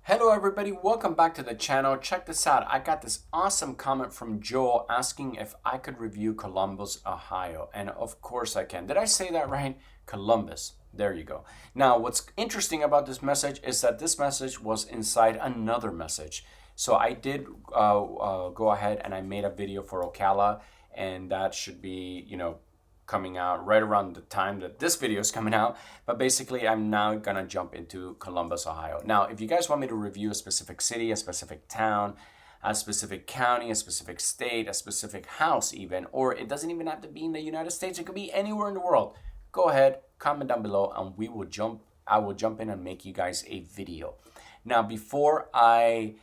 Hello everybody, welcome back to the channel. Check this out. I got this awesome comment from Joel asking if I could review Columbus, Ohio. And of course I can. Did I say that right? Columbus. There you go. Now what's interesting about this message is that this message was inside another message. So I did go ahead and I made a video for Ocala, and that should be, coming out right around the time that this video is coming out. But basically, I'm now gonna jump into Columbus, Ohio. Now, if you guys want me to review a specific city, a specific town, a specific county, a specific state, a specific house even, or it doesn't even have to be in the United States, it could be anywhere in the world, go ahead, comment down below, and I will jump in and make you guys a video. Now, before I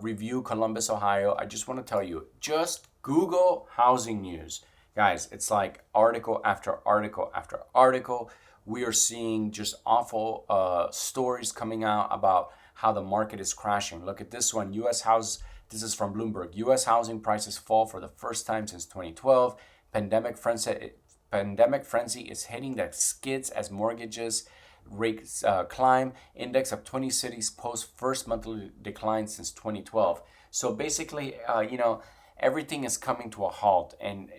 review Columbus, Ohio, I just want to tell you, just Google housing news. Guys, it's like article after article after article. We are seeing just awful stories coming out about how the market is crashing. Look at this one. This is from Bloomberg. U.S. housing prices fall for the first time since 2012. Pandemic frenzy is hitting the skids as mortgages rates climb. Index of 20 cities post first monthly decline since 2012. So basically, everything is coming to a halt, and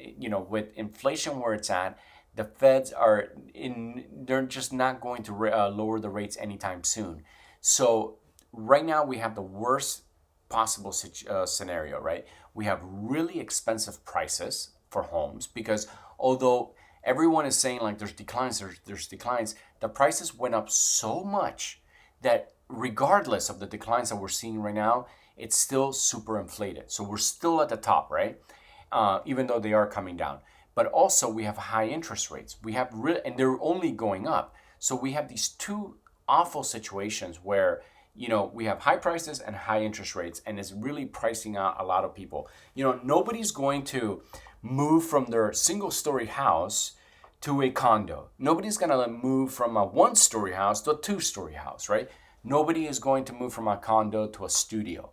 with inflation where it's at, the feds they're just not going to lower the rates anytime soon. So right now we have the worst possible scenario, right? We have really expensive prices for homes because although everyone is saying like there's declines, the prices went up so much that regardless of the declines that we're seeing right now, it's still super inflated. So we're still at the top, right? Even though they are coming down. But also we have high interest rates. And they're only going up. So we have these two awful situations where, we have high prices and high interest rates, and it's really pricing out a lot of people. Nobody's going to move from their single-story house to a condo. Nobody's gonna move from a one-story house to a two-story house, right? Nobody is going to move from a condo to a studio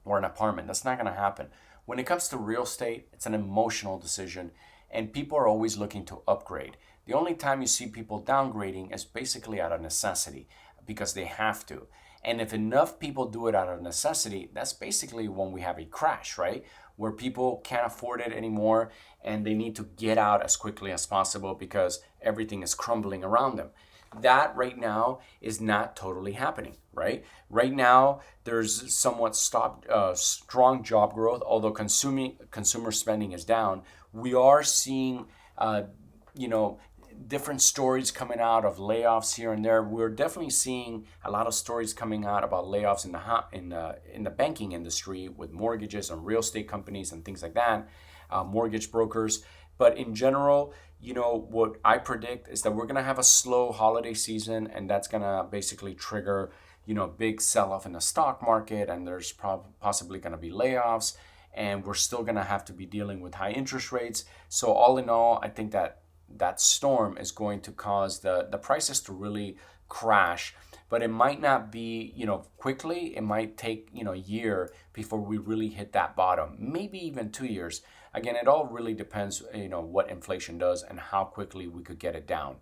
or an apartment. That's not going to happen. When it comes to real estate, it's an emotional decision, and people are always looking to upgrade. The only time you see people downgrading is basically out of necessity because they have to. And if enough people do it out of necessity, that's basically when we have a crash, right? Where people can't afford it anymore and they need to get out as quickly as possible because everything is crumbling around them. That right now is not totally happening, right? Right now, there's somewhat strong job growth, although consumer spending is down. We are seeing, different stories coming out of layoffs here and there. We're definitely seeing a lot of stories coming out about layoffs in the banking industry with mortgages and real estate companies and things like that, mortgage brokers. But in general, what I predict is that we're going to have a slow holiday season, and that's going to basically trigger, big sell-off in the stock market, and there's possibly going to be layoffs, and we're still going to have to be dealing with high interest rates. So all in all, I think that storm is going to cause the prices to really crash. But it might not be, quickly. It might take, a year before we really hit that bottom, maybe even 2 years. Again, it all really depends, what inflation does and how quickly we could get it down.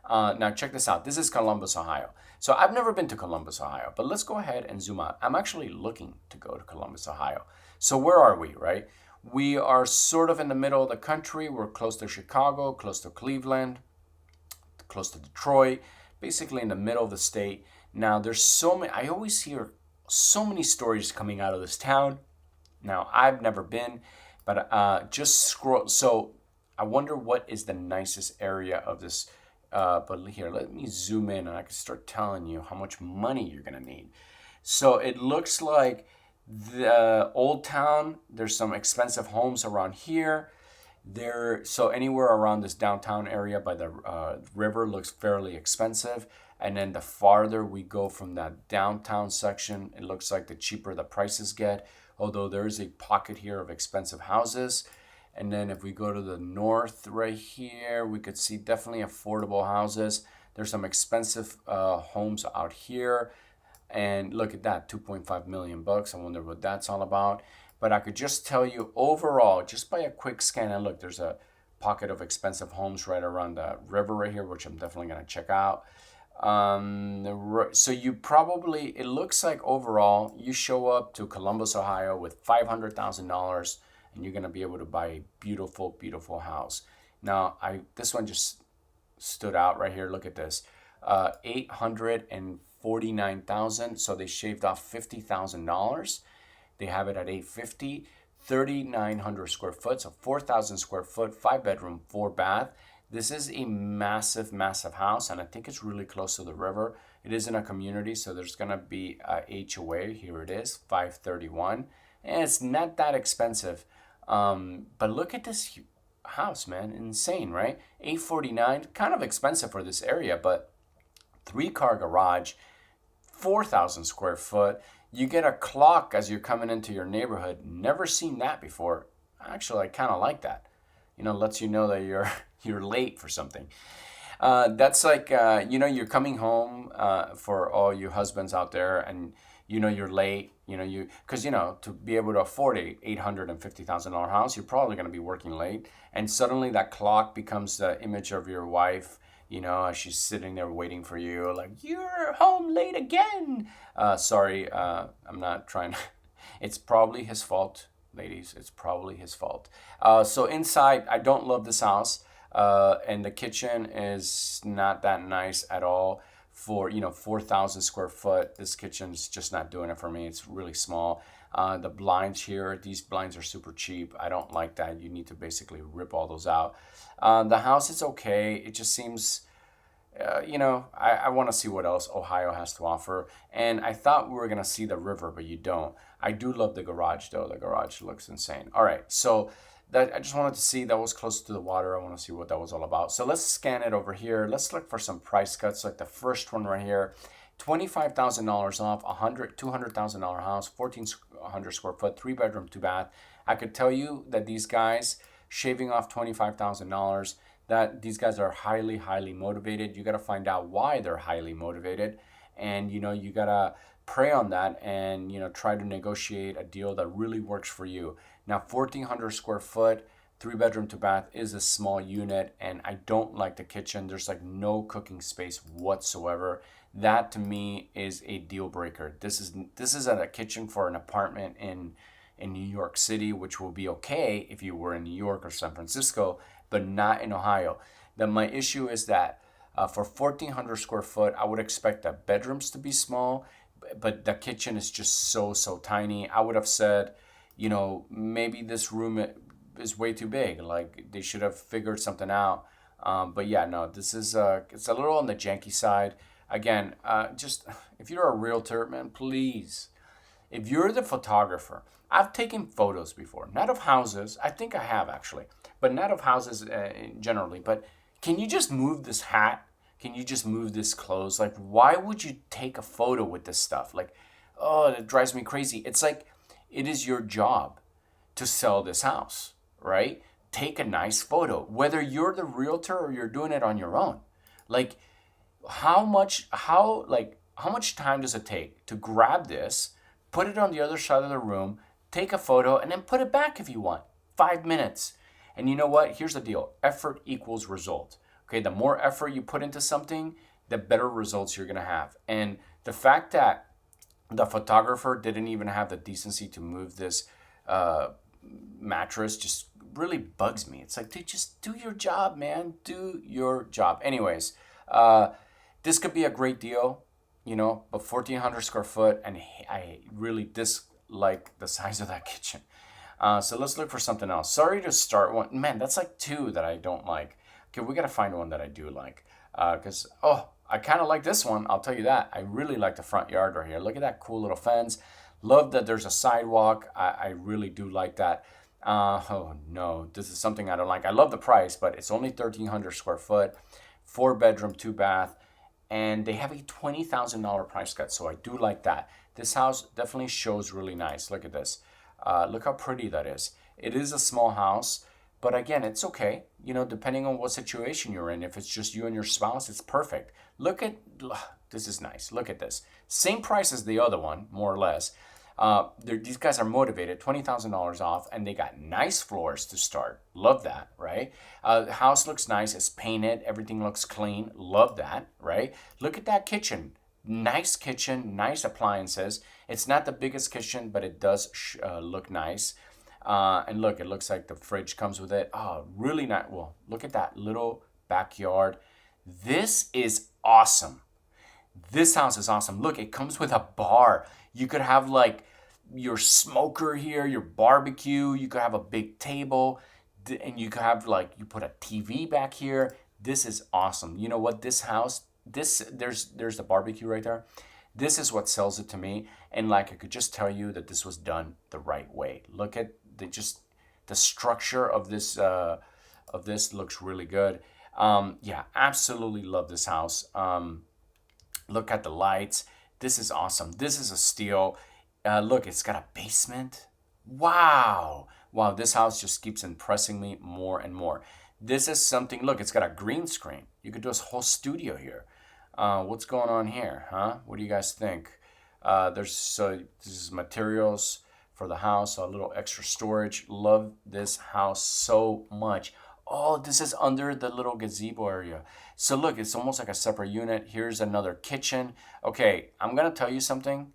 Now, check this out. This is Columbus, Ohio. So I've never been to Columbus, Ohio, but let's go ahead and zoom out. I'm actually looking to go to Columbus, Ohio. So where are we, right? We are sort of in the middle of the country. We're close to Chicago, close to Cleveland, close to Detroit, basically in the middle of the state. Now, I always hear so many stories coming out of this town. Now, I've never been, but just scroll. So I wonder what is the nicest area of this. But here, let me zoom in and I can start telling you how much money you're going to need. So it looks like the old town, there's some expensive homes around here. So anywhere around this downtown area by the river looks fairly expensive. And then the farther we go from that downtown section, it looks like the cheaper the prices get, although there is a pocket here of expensive houses. And then if we go to the north right here, we could see definitely affordable houses. There's some expensive homes out here. And look at that, 2.5 million bucks. I wonder what that's all about. But I could just tell you overall, just by a quick scan, and look, there's a pocket of expensive homes right around the river right here, which I'm definitely going to check out. So you probably, it looks like overall you show up to Columbus, Ohio with $500,000 and you're going to be able to buy a beautiful, beautiful house. Now, this one just stood out right here. Look at this. 849,000. So they shaved off $50,000. They have it at 850, 3,900 square foot, so 4,000 square foot, 5 bedroom, 4 bath. This is a massive, massive house, and I think it's really close to the river. It is in a community, so there's gonna be a HOA. Here it is, 531, and it's not that expensive. But look at this house, man, insane, right? 849, kind of expensive for this area, but 3-car garage, 4,000 square foot. You get a clock as you're coming into your neighborhood. Never seen that before. Actually, I kind of like that. Lets you know that you're you're late for something. That's like you're coming home for all you husbands out there, and you're late. Because to be able to afford a $850,000 house, you're probably going to be working late, and suddenly that clock becomes the image of your wife. As she's sitting there waiting for you, like, you're home late again. Sorry, I'm not trying to. It's probably his fault, ladies. It's probably his fault. So inside, I don't love this house. And the kitchen is not that nice at all. For 4,000 square foot, this kitchen is just not doing it for me. It's really small. The blinds here, these blinds are super cheap. I don't like that. You need to basically rip all those out. The house is okay. It just seems, I want to see what else Ohio has to offer. And I thought we were going to see the river, but you don't. I do love the garage, though. The garage looks insane. All right, so that I just wanted to see that was close to the water. I want to see what that was all about. So let's scan it over here. Let's look for some price cuts, like the first one right here. $25,000 off, $200,000 house, 1,400 square foot, 3 bedroom, 2 bath. I could tell you that these guys shaving off $25,000, that these guys are highly, highly motivated. You got to find out why they're highly motivated, and you got to pray on that, and try to negotiate a deal that really works for you. Now, 1,400 square foot, 3 bedroom, 2 bath is a small unit, and I don't like the kitchen. There's like no cooking space whatsoever. That to me is a deal breaker. This is a kitchen for an apartment in New York City, which will be okay if you were in New York or San Francisco, but not in Ohio. Then my issue is that for 1,400 square foot, I would expect the bedrooms to be small, but the kitchen is just so tiny. I would have said, maybe this room is way too big. Like, they should have figured something out. But yeah, no, this is it's a little on the janky side. Again, just if you're a realtor, man, please, if you're the photographer, I've taken photos before, not of houses. I think I have actually, but not of houses generally. But can you just move this hat? Can you just move this clothes? Like, why would you take a photo with this stuff? Like, oh, it drives me crazy. It's like, it is your job to sell this house, right? Take a nice photo, whether you're the realtor or you're doing it on your own. Like, how much time does it take to grab this, put it on the other side of the room, take a photo, and then put it back if you want? 5 minutes. And you know what? Here's the deal. Effort equals result. Okay, the more effort you put into something, the better results you're going to have. And the fact that the photographer didn't even have the decency to move this mattress just really bugs me. It's like, dude, just do your job, man. Do your job. Anyways, this could be a great deal, but 1,400 square foot, and I really dislike the size of that kitchen. So let's look for something else. Sorry to start one. Man, that's like 2 that I don't like. Okay, we got to find one that I do like. Because, I kind of like this one. I'll tell you that. I really like the front yard right here. Look at that cool little fence. Love that there's a sidewalk. I really do like that. Oh, no. This is something I don't like. I love the price, but it's only 1,300 square foot, 4 bedroom, 2 bath. And they have a $20,000 price cut, so I do like that. This house definitely shows really nice. Look at this. Look how pretty that is. It is a small house, but again, it's okay. Depending on what situation you're in. If it's just you and your spouse, it's perfect. This is nice. Look at this. Same price as the other one, more or less. These guys are motivated, $20,000 off, and they got nice floors to start. Love that, right? The house looks nice. It's painted. Everything looks clean. Love that, right? Look at that kitchen. Nice kitchen, nice appliances. It's not the biggest kitchen, but it does look nice. And look, it looks like the fridge comes with it. Oh, really nice. Well, look at that little backyard. This is awesome. This house is awesome. Look, it comes with a bar. You could have like your smoker here, your barbecue. You could have a big table, and you could have like you put a TV back here. This is awesome. You know what? This house, there's the barbecue right there. This is what sells it to me. And like I could just tell you that this was done the right way. Look at the structure of this looks really good. Yeah, absolutely love this house. Look at the lights. This is awesome. This is a steal. Look, it's got a basement. Wow. Wow, this house just keeps impressing me more and more. This is something, look, it's got a green screen. You could do a whole studio here. What's going on here, huh? What do you guys think? This is materials for the house, a little extra storage. Love this house so much. Oh, this is under the little gazebo area. So look, it's almost like a separate unit. Here's another kitchen. Okay, I'm going to tell you something.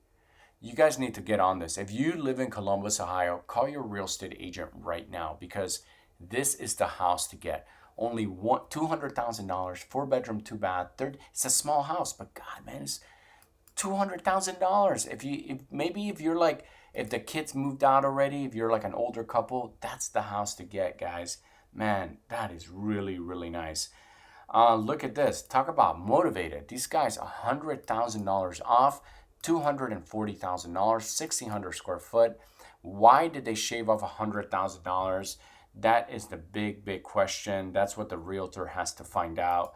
You guys need to get on this. If you live in Columbus, Ohio, call your real estate agent right now because this is the house to get. Only $200,000, 4-bedroom, 2-bath. It's a small house, but God, man, it's $200,000. If the kids moved out already, if you're like an older couple, that's the house to get, guys. Man, that is really, really nice. Look at this. Talk about motivated. These guys, $100,000 off, $240,000, 1,600 square foot. Why did they shave off $100,000? That is the big, big question. That's what the realtor has to find out.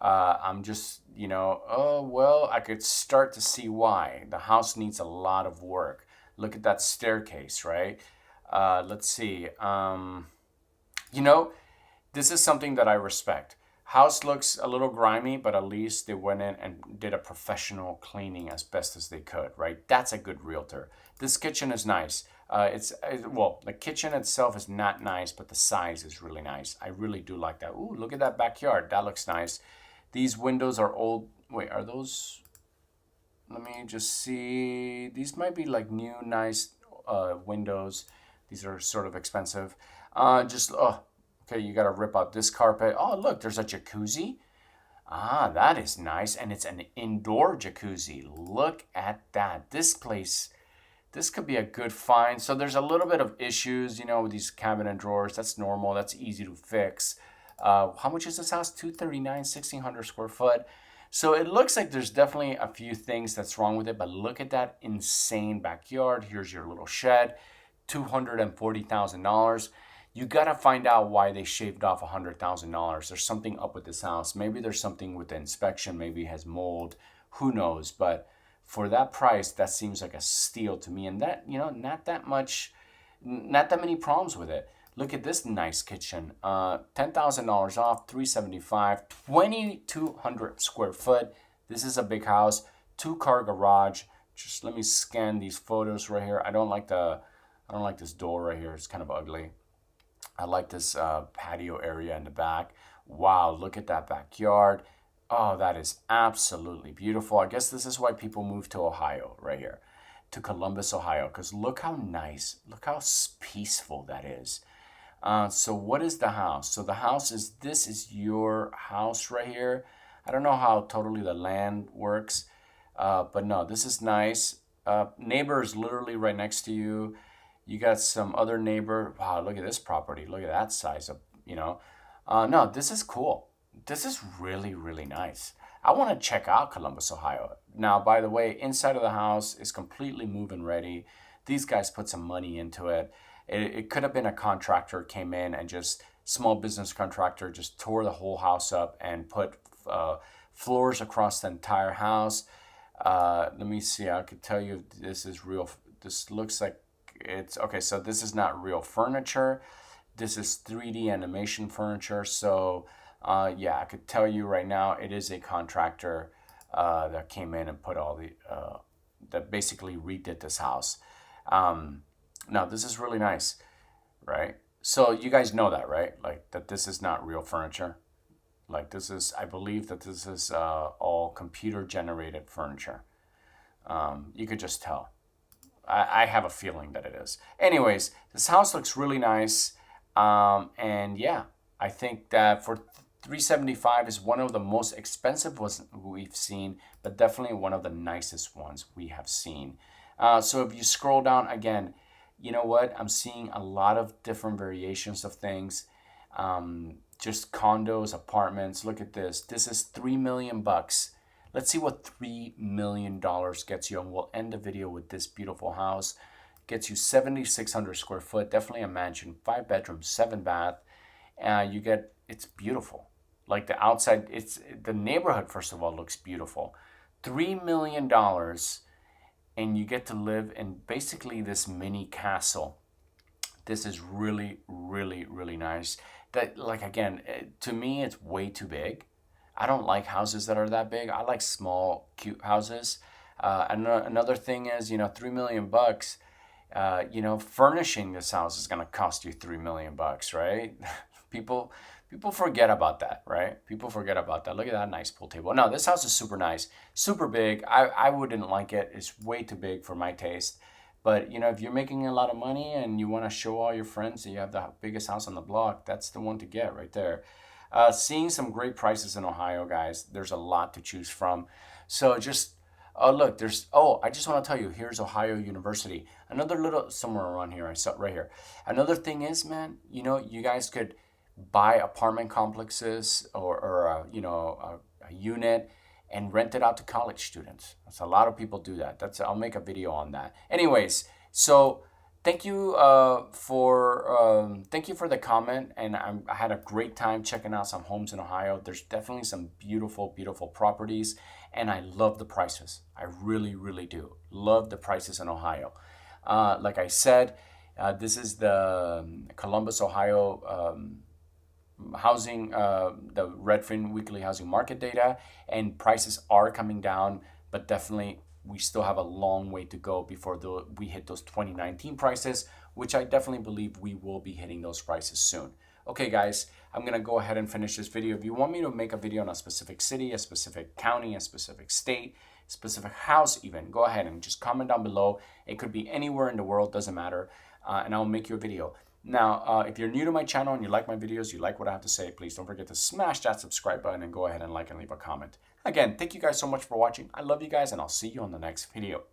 I'm just, I could start to see why. The house needs a lot of work. Look at that staircase, right? Let's see. This is something that I respect. House looks a little grimy, but at least they went in and did a professional cleaning as best as they could, right? That's a good realtor. This kitchen is nice. The kitchen itself is not nice, but the size is really nice. I really do like that. Ooh, look at that backyard. That looks nice. These windows are old. Wait, are those? Let me just see. These might be like new, nice windows. These are sort of expensive. Okay, you got to rip out this carpet. Oh, look, there's a jacuzzi. Ah, that is nice. And it's an indoor jacuzzi. Look at that. This could be a good find. So there's a little bit of issues, with these cabinet drawers. That's normal. That's easy to fix. How much is this house? $239,000, 1,600 square foot. So it looks like there's definitely a few things that's wrong with it, but look at that insane backyard. Here's your little shed, $240,000. You got to find out why they shaved off $100,000. There's something up with this house. Maybe there's something with the inspection. Maybe it has mold. Who knows? But for that price, that seems like a steal to me. And that, not that many problems with it. Look at this nice kitchen. $10,000 off, $375, 2,200 square foot. This is a big house, 2-car garage. Just let me scan these photos right here. I don't like this door right here. It's kind of ugly. I like this patio area in the back. Wow, look at that backyard. Oh, that is absolutely beautiful. I guess this is why people move to Ohio right here, to Columbus, Ohio, because look how nice, look how peaceful that is. So what is the house? So the house this is your house right here. I don't know how totally the land works, but no, this is nice. Neighbor is literally right next to you. You got some other neighbor. Wow, look at this property. Look at that size of, no, this is cool. This is really, really nice. I want to check out Columbus, Ohio. Now, by the way, inside of the house is completely move-in ready. These guys put some money into it. It could have been a contractor came in and just, small business contractor, just tore the whole house up and put floors across the entire house. Let me see. I could tell you this is real. This looks like it's, okay, so this is not real furniture. This is 3D animation furniture. So, I could tell you right now, it is a contractor that came in and put all that basically redid this house. Now, this is really nice, right? So you guys know that, right? Like that this is not real furniture. Like this is, I believe that this is all computer generated furniture. You could just tell. I have a feeling that it is. Anyways, this house looks really nice. And yeah, I think that for 375 is one of the most expensive ones we've seen, but definitely one of the nicest ones we have seen. So if you scroll down again, you know what? I'm seeing a lot of different variations of things. Just condos, apartments. Look at this. This is 3 million bucks. Let's see what $3 million gets you, and we'll end the video with this beautiful house. Gets you 7,600 square foot, definitely a mansion, 5 bedrooms, 7 bath. You get, it's beautiful. Like the outside, it's the neighborhood, first of all, looks beautiful. $3 million, and you get to live in basically this mini castle. This is really, really, really nice. That, like, again, to me, it's way too big. I don't like houses that are that big. I like small, cute houses. And another thing is, 3 million bucks, furnishing this house is going to cost you 3 million bucks, right? People forget about that, right? People forget about that. Look at that nice pool table. No, this house is super nice, super big. I wouldn't like it. It's way too big for my taste. But, if you're making a lot of money and you want to show all your friends that you have the biggest house on the block, that's the one to get right there. Seeing some great prices in Ohio, guys. There's a lot to choose from. So just, look, I just want to tell you, here's Ohio University. Another little, somewhere around here, I saw right here. Another thing is, man, you guys could buy apartment complexes or a unit and rent it out to college students. That's a lot of people do that. I'll make a video on that. Anyways, so thank you for the comment, and I had a great time checking out some homes in Ohio. There's definitely some beautiful, beautiful properties, and I love the prices. I really, really do love the prices in Ohio. Like I said, this is the Columbus, Ohio housing, the Redfin weekly housing market data, and prices are coming down, but definitely we still have a long way to go before we hit those 2019 prices, which I definitely believe we will be hitting those prices soon. Okay, guys, I'm going to go ahead and finish this video. If you want me to make a video on a specific city, a specific county, a specific state, specific house even, go ahead and just comment down below. It could be anywhere in the world, doesn't matter, and I'll make you a video. Now, if you're new to my channel and you like my videos, you like what I have to say, please don't forget to smash that subscribe button and go ahead and like and leave a comment. Again, thank you guys so much for watching. I love you guys, and I'll see you on the next video.